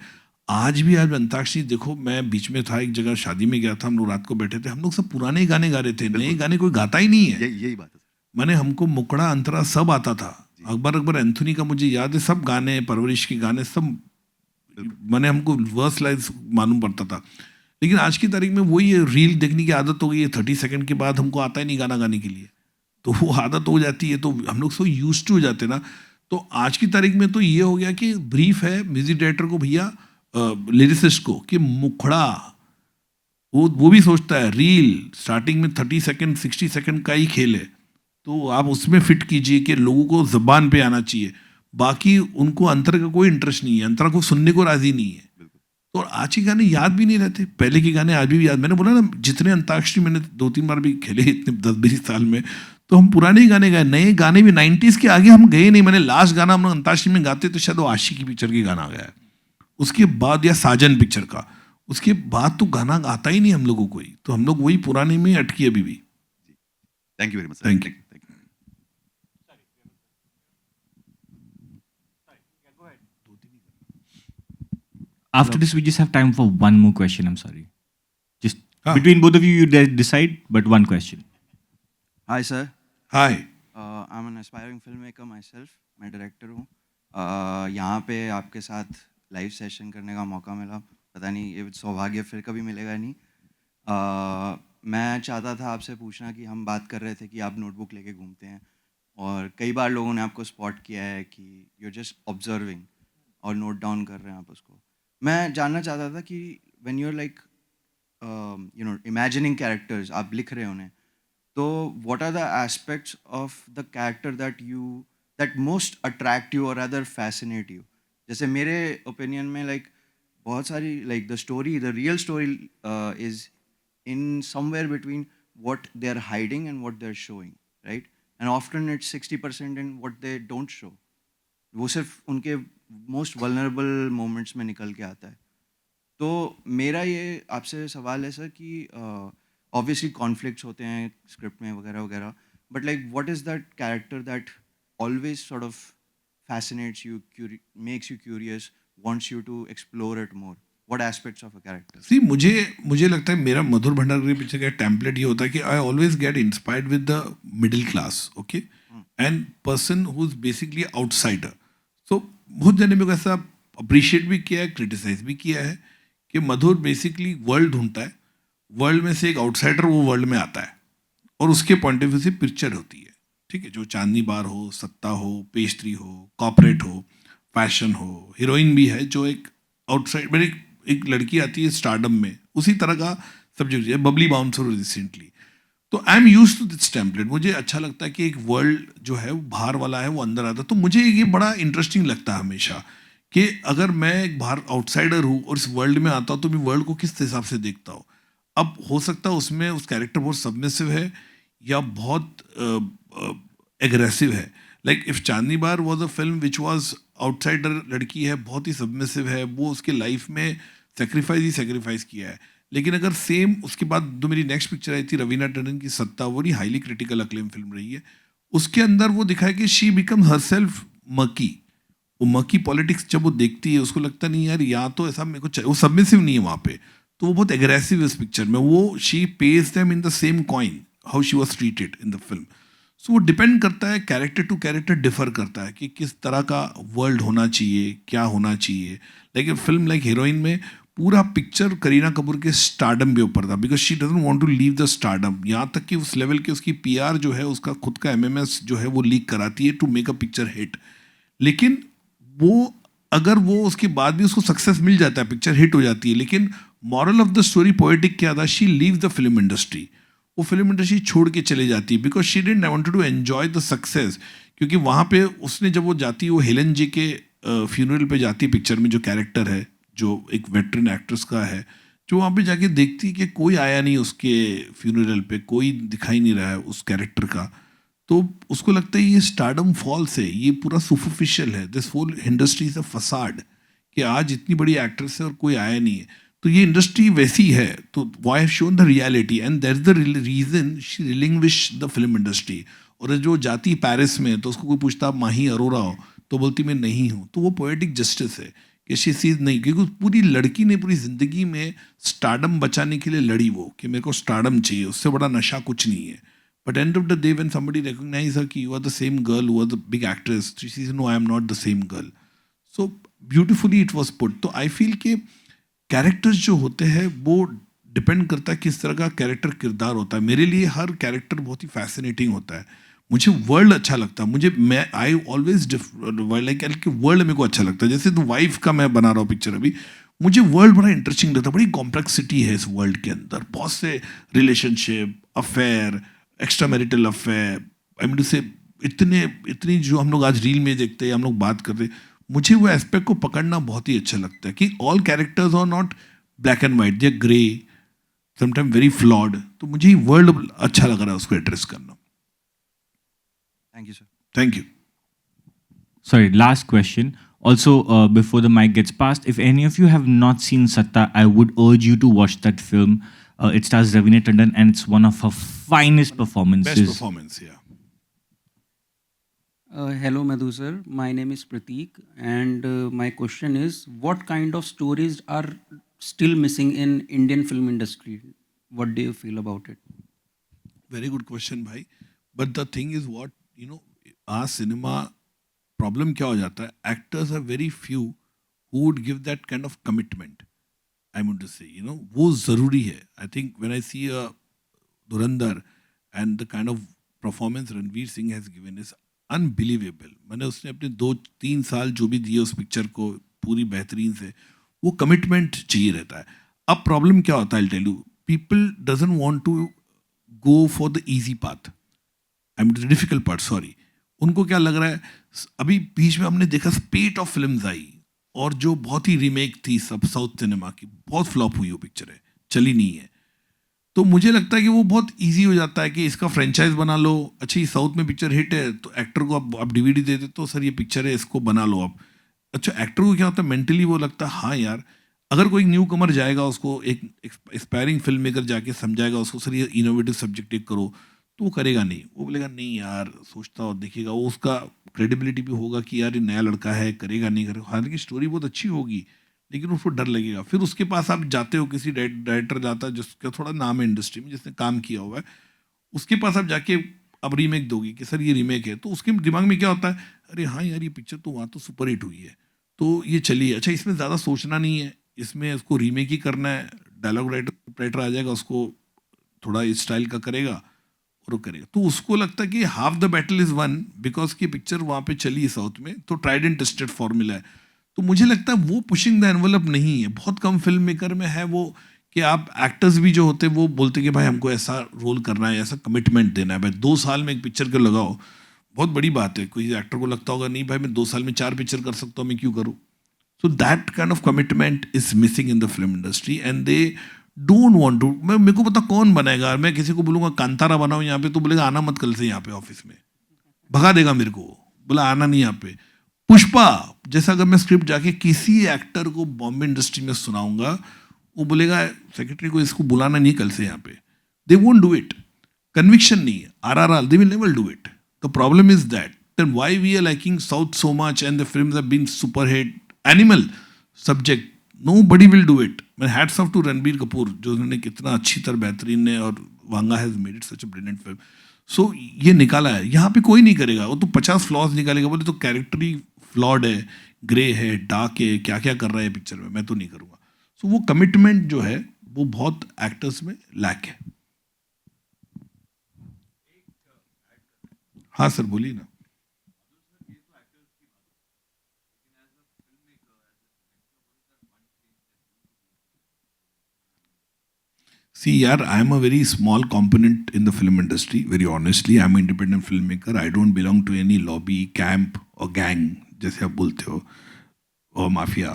आज भी आज अंताक्षरी देखो, मैं बीच में था एक जगह शादी में गया था, हम लोग रात को बैठे थे, हम लोग सब पुराने ही गाने गा रहे थे, नए गाने कोई गाता ही नहीं है. यही बात है. मैंने हमको मुकड़ा अंतरा सब आता था. अकबर एंथोनी का मुझे याद है, सब गाने, परवरिश के गाने सब मैंने, हमको वर्स लाइन्स मालूम पड़ता था. लेकिन आज की तारीख में वही रील देखने की आदत हो गई है. 30 सेकंड के बाद हमको आता ही नहीं गाना गाने के लिए, तो वो आदत हो जाती है, तो हम लोग सो यूज टू हो जाते ना. तो आज की तारीख में तो ये हो गया कि ब्रीफ है म्यूजिक डायरेक्टर को, भैया लिरिसिस्ट को, कि मुखड़ा वो भी सोचता है रील स्टार्टिंग में 30 सेकंड 60 सेकंड का ही खेल है, तो आप उसमें फिट कीजिए कि लोगों को ज़बान पे आना चाहिए. बाकी उनको अंतर का कोई इंटरेस्ट नहीं है, अंतरा को सुनने को राजी नहीं है. तो आज के गाने याद भी नहीं रहते, पहले के गाने आज भी याद. मैंने बोला ना, जितने अंताक्षरी मैंने 2-3 बार भी खेले इतने 10-20 साल में, तो हम पुराने ही गाने गाए, नए गाने भी 90s के आगे हम गए नहीं. मैंने लास्ट गाना हम लोग अंताक्षरी में गाते तो शायद वो आशिकी पिक्चर के गाना गया है, उसके बाद या साजन पिक्चर का, उसके बाद तो गाना आता ही नहीं हम लोगों को ही. तो हम लोग वही पुराने में अटकी अभी भी. Thank you very much. Thank you. After this, we just have time for one more question. I'm sorry. Just Ah. between both of you, you decide, but one question. Hi sir, hi. I'm an aspiring filmmaker myself. मैं director हूँ. यहाँ पे आपके साथ live session करने का मौका मिला, पता नहीं ये सौभाग्य फिर कभी मिलेगा नहीं. मैं चाहता था आपसे पूछना कि हम बात कर रहे थे कि आप नोटबुक लेके घूमते हैं और कई बार लोगों ने आपको स्पॉट किया है कि यू आर जस्ट ऑब्जर्विंग और नोट डाउन कर रहे हैं आप उसको. मैं जानना चाहता था कि when you are like you know imagining characters, आप लिख रहे हो उन्हें, तो what are the aspects of the character that most attract you और अदर फैसिनेट यू. जैसे मेरे ओपिनियन में लाइक बहुत सारी like the real story is in somewhere between what they're hiding and what they're showing, right? And often it's 60% in what they don't show. वो सिर्फ उनके most vulnerable moments में निकल के आता है. तो मेरा ये आपसे सवाल है सर कि ऑब्वियसली कॉन्फ्लिक्ट्स होते हैं स्क्रिप्ट में वगैरह वगैरह, but like what is that character that always sort of fascinates you, makes you curious, wants you to explore it more? What aspects of a character? See मुझे लगता है मेरा मधुर भंडारकर पिक्चर का टेम्पलेट ये होता है कि I always get inspired with the middle class, okay, and person who is basically outsider. So बहुत जने मेरे को ऐसा अप्रिशिएट भी किया है, क्रिटिसाइज भी किया है कि मधुर बेसिकली वर्ल्ड ढूंढता है, वर्ल्ड में से एक आउटसाइडर वो वर्ल्ड में आता है और उसके पॉइंट ऑफ व्यू से पिक्चर होती है. ठीक है, जो चांदनी बार हो, सत्ता हो, पेस्ट्री हो, कॉर्पोरेट हो, फैशन हो, हीरोइन भी है जो एक आउटसाइड, मेरी एक लड़की आती है स्टारडम में, उसी तरह का सब्जेक्ट है. बबली बाउंसर रिसेंटली. तो I am use to this template. मुझे अच्छा लगता है कि एक वर्ल्ड जो है वो बाहर वाला है, वो अंदर आता है. तो मुझे ये बड़ा इंटरेस्टिंग लगता है हमेशा कि अगर मैं एक बाहर आउटसाइडर हूँ और इस वर्ल्ड में आता हूँ तो मैं वर्ल्ड को किस हिसाब से देखता हूँ. अब हो सकता है उसमें उस कैरेक्टर बहुत सबमिसिव है या बहुत एग्रेसिव है. Like if Chandni bar was a film which was outsider लड़की है, बहुत ही सबमिसिव है, वो उसके लाइफ में सेक्रीफाइस किया है. लेकिन अगर सेम उसके बाद जो मेरी नेक्स्ट पिक्चर आई थी रवीना टंडन की सत्ता, वो नहीं हाईली क्रिटिकल अक्लेम फिल्म रही है, उसके अंदर वो दिखाया कि शी बिकम हर सेल्फ मकी. वो मकी पॉलिटिक्स जब वो देखती है उसको लगता नहीं यार या तो ऐसा मेरे को चाहिए, वो सबमिसिव नहीं है वहाँ पे, तो वो बहुत एग्रेसिव है इस पिक्चर में. वो she pays them in the same coin how she was treated in the film. So वो डिपेंड करता है, कैरेक्टर टू कैरेक्टर डिफर करता है कि किस तरह का वर्ल्ड होना चाहिए, क्या होना चाहिए. लाइक फिल्म लाइक हीरोइन में पूरा पिक्चर करीना कपूर के स्टारडम के ऊपर था, because she doesn't want to leave the stardom. यहाँ तक कि उस लेवल के उसकी पीआर जो है, उसका खुद का एमएमएस जो है वो लीक कराती है to make a picture hit. लेकिन वो अगर वो उसके बाद भी उसको सक्सेस मिल जाता है, पिक्चर हिट हो जाती है, लेकिन moral of the story poetic क्या था, she leave the film industry. वो फिल्म इंडस्ट्री छोड़ के चले जाती है because she didn't want to enjoy the success. क्योंकि वहाँ पे उसने जब वो जाती है, वो हेलन जी के फ्यूनरल पे जाती है पिक्चर में, जो कैरेक्टर है जो एक वेटरन एक्ट्रेस का है, जो वहाँ पे जाके देखती है कि कोई आया नहीं उसके फ्यूनरल पे, कोई दिखाई नहीं रहा है उस कैरेक्टर का. तो उसको लगता है ये स्टारडम फॉल्स है, ये पूरा सुपरफिशियल है, this whole industry is a facade, कि आज इतनी बड़ी एक्ट्रेस है और कोई आया नहीं है. तो ये इंडस्ट्री वैसी है, तो why have shown the reality and that's the reason she relinquish the film industry. और जो जाती पेरिस में तो उसको कोई पूछता आप माही अरोरा हो, तो बोलती मैं नहीं हूँ. तो वो पोएटिक जस्टिस है कि शी सीज नहीं, क्योंकि पूरी लड़की ने पूरी जिंदगी में स्टारडम बचाने के लिए लड़ी, वो कि मेरे को स्टारडम चाहिए, उससे बड़ा नशा कुछ नहीं है. But end of the day, when somebody recognizes her, कि you are the same girl who was the big actress, she says, no, I am not the same girl. So beautifully it was put. तो I feel कि characters जो होते हैं वो depend करता है किस तरह का कैरेक्टर किरदार होता है. मेरे लिए हर कैरेक्टर बहुत ही फैसिनेटिंग होता है. मुझे वर्ल्ड अच्छा लगता है, मैं आई ऑलवेज लाइक कि वर्ल्ड मेरे को अच्छा लगता है. जैसे द वाइफ का मैं बना रहा हूँ पिक्चर अभी, मुझे वर्ल्ड बड़ा इंटरेस्टिंग लगता है. बड़ी कॉम्प्लेक्सिटी है इस वर्ल्ड के अंदर, बहुत से relationship, affair, extra marital affair, I mean to say इतनी जो हम लोग आज रील में देखते हैं, हम लोग बात करते हैं, मुझे वो एस्पेक्ट को पकड़ना बहुत ही अच्छा लगता है कि all characters are not black and white, they are grey, sometime very flawed. तो मुझे ये वर्ल्ड अच्छा लग रहा है उसको एड्रेस करना. Thank you, sir. Thank you. Sorry, last question. Also, before the mic gets passed, if any of you have not seen Satta, I would urge you to watch that film. It stars Ravina Tandon and it's one of her finest performances. Best performance. या Hello, Madhu sir. My name is Prateek, and my question is, what kind of stories are still missing in Indian film industry? What do you feel about it? Very good question भाई. But the thing is what you know, आज cinema problem क्या हो जाता है, actors are very few who would give that kind of commitment. I mean to say वो ज़रूरी है. I think when I C a Dhurandhar and the kind of performance Ranveer Singh has given is unbelievable. मैंने उसने अपने 2-3 साल जो भी दिए उस पिक्चर को पूरी बेहतरीन से, वो कमिटमेंट चाहिए रहता है. अब प्रॉब्लम क्या होता है, I tell you, people doesn't want to go for the easy path, I mean the difficult part. Sorry, उनको क्या लग रहा है, अभी बीच में हमने देखा स्पेट ऑफ फिल्म्स आई, और जो बहुत ही रीमेक थी सब साउथ सिनेमा की, बहुत फ्लॉप हुई वो पिक्चर है, चली नहीं है। तो मुझे लगता है कि वो बहुत इजी हो जाता है कि इसका फ्रेंचाइज बना लो। अच्छा ये साउथ में पिक्चर हिट है तो एक्टर को आप डीवीडी दे देते हो, सर ये पिक्चर है इसको बना लो आप। अच्छा एक्टर को क्या होता है मेंटली, वो लगता है हाँ यार, अगर कोई न्यू कमर जाएगा उसको एक एक्सपायरिंग फिल्म मेकर जाके समझाएगा उसको सर ये इनोवेटिव सब्जेक्ट एक करो, तो वो करेगा नहीं। वो बोलेगा नहीं यार, सोचता और देखिएगा, वो उसका क्रेडिबिलिटी भी होगा कि यार ये नया लड़का है, करेगा नहीं करेगा। हालांकि स्टोरी बहुत अच्छी होगी लेकिन उसको डर लगेगा। फिर उसके पास आप जाते हो, किसी डायरेक्टर जाता है जिसका थोड़ा नाम है इंडस्ट्री में, जिसने काम किया हुआ है, उसके पास आप जाके अब रीमेक दोगे कि सर ये रीमेक है, तो उसके दिमाग में क्या होता है, अरे हाँ यार ये पिक्चर तो वहाँ तो सुपर हिट हुई है तो ये चलिए। अच्छा इसमें ज़्यादा सोचना नहीं है, इसमें उसको रीमेक ही करना है, डायलॉग राइटर आ जाएगा, उसको थोड़ा इस स्टाइल का करेगा और वो करेगा, तो उसको लगता है कि half the battle is one, because की पिक्चर वहाँ पे चली है साउथ में, तो ट्राइड एंड टेस्टेड फॉर्मूला है। तो मुझे लगता है वो पुशिंग द एनवलप नहीं है, बहुत कम फिल्म मेकर में है वो, कि आप एक्टर्स भी जो होते हैं वो बोलते कि भाई हमको ऐसा रोल करना है, ऐसा कमिटमेंट देना है। भाई 2 साल में एक पिक्चर को लगाओ, बहुत बड़ी बात है। कोई एक्टर को लगता होगा नहीं भाई मैं 2 साल में 4 पिक्चर कर सकता हूँ, मैं क्यों करूँ। So that kind of commitment is missing in the film industry and they don't want to. मेरे को पता कौन बनाएगा, मैं किसी को बोलूँगा कांतारा बनाओ यहाँ पे, तो बोलेगा आना मत कल से यहाँ पे ऑफिस में, भगा देगा मेरे को, बोला आना नहीं यहाँ पे। पुष्पा जैसा अगर मैं स्क्रिप्ट जाके किसी एक्टर को बॉम्बे इंडस्ट्री में सुनाऊंगा, वो बोलेगा सेक्रेटरी को इसको बुलाना नहीं कल से यहाँ पे, they won't do it. Conviction नहीं है, RRR they will never do it. The problem is that then why we are liking south so much and the films have been super hit. Animal subject, nobody will do it. मैं hats off to Ranbir Kapoor, जो उन्होंने कितना अच्छी तरह बेहतरीन है, और Vanga has made it such a brilliant film. So ये निकाला है, यहाँ पे कोई नहीं करेगा, वो तो 50 फ्लॉज निकालेगा, बोले तो कैरेक्टर ही फ्लॉड है, ग्रे है, डार्क है, क्या क्या कर रहा है पिक्चर में, मैं तो नहीं करूँगा। सो वो कमिटमेंट जो है वो बहुत एक्टर्स में लैक है। हाँ सर बोलिए ना। See, yaar, I am a very small component in the film industry. Very honestly, I am an independent filmmaker. I don't belong to any lobby, camp or gang, जैसे आप बोलते हो, और माफिया।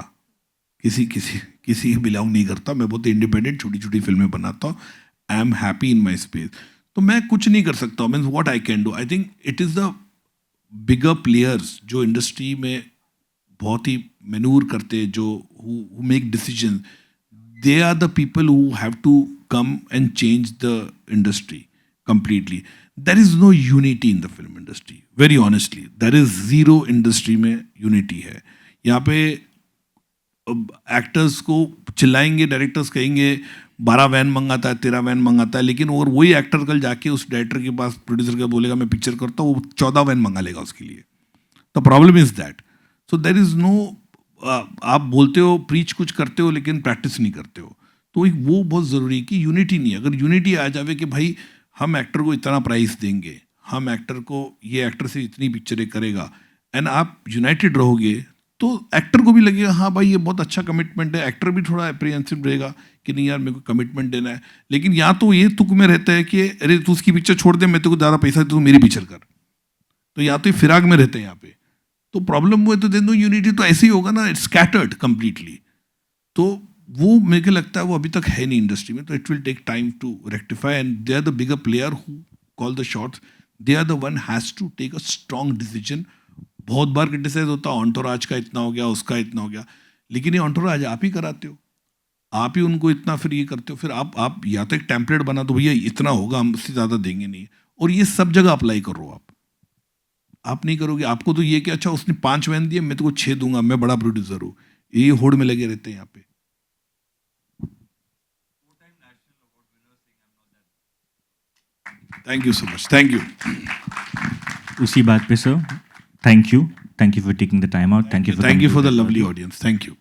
किसी बिलोंग नहीं करता। मैं बहुत इंडिपेंडेंट छोटी छोटी फिल्में बनाता हूँ। I am happy in my space. तो मैं कुछ नहीं कर सकता हूँ। Means what I can do, I think it is the bigger players जो इंडस्ट्री में बहुत ही मैनूर करते हैं, जो who make decision, they are the people who have to come and change the industry completely. There is no unity in the film industry. Very honestly, there is zero industry में unity है। यहाँ पे actors को चिल्लाएंगे, directors कहेंगे 12 van मंगाता है, 13 van मंगाता है, लेकिन अगर वही एक्टर कल जाके उस डायरेक्टर के पास, प्रोड्यूसर का बोलेगा मैं पिक्चर करता हूँ, वो 14 वैन मंगा लेगा उसके लिए। The problem is that. So there is no, आप बोलते हो प्रीच कुछ करते हो लेकिन प्रैक्टिस नहीं करते हो। तो एक वो बहुत ज़रूरी है कि यूनिटी नहीं है। अगर यूनिटी आ जावे कि भाई हम एक्टर को इतना प्राइस देंगे, हम एक्टर को, ये एक्टर से इतनी पिक्चरें करेगा, एंड आप यूनाइटेड रहोगे, तो एक्टर को भी लगेगा हाँ भाई ये बहुत अच्छा कमिटमेंट है। एक्टर भी थोड़ा अप्रीहेंसिव रहेगा कि नहीं यार मेरे को कमिटमेंट देना है। लेकिन या तो ये तुक में रहता है कि अरे तू उसकी पिक्चर छोड़ दे, मैं तेरे को ज़्यादा पैसा दे, तू मेरी पिक्चर कर। तो या तो फिराक में रहते हैं यहाँ पे। तो प्रॉब्लम वो है, तो देन यूनिटी तो ऐसे ही होगा ना, इट्स स्कैटर्ड कंप्लीटली। तो वो मेरे को लगता है वो अभी तक है नहीं इंडस्ट्री में। तो it will take time to rectify, and they are the bigger player who call the shots. They are the one has to take a strong decision. बहुत बार क्रिटिसाइज होता है ऑन्टोराज का इतना हो गया, उसका इतना हो गया, लेकिन ये ऑन्टोराज आप ही कराते हो, आप ही उनको इतना फिर ये करते हो। फिर आप या तो एक टेम्पलेट बना दो, भैया इतना होगा, हम उससे ज़्यादा देंगे नहीं, और ये सब जगह अप्लाई करो। आप नहीं करोगे। आपको तो ये कि अच्छा उसने 5 वैन दिए, मैं तो 6 दूंगा, मैं बड़ा प्रोड्यूसर हूँ, ये होड़ में लगे रहते हैं यहाँ पे। Thank you so much, thank you. उसी बात पे sir, thank you for taking the time out, thank you for the lovely audience, thank you.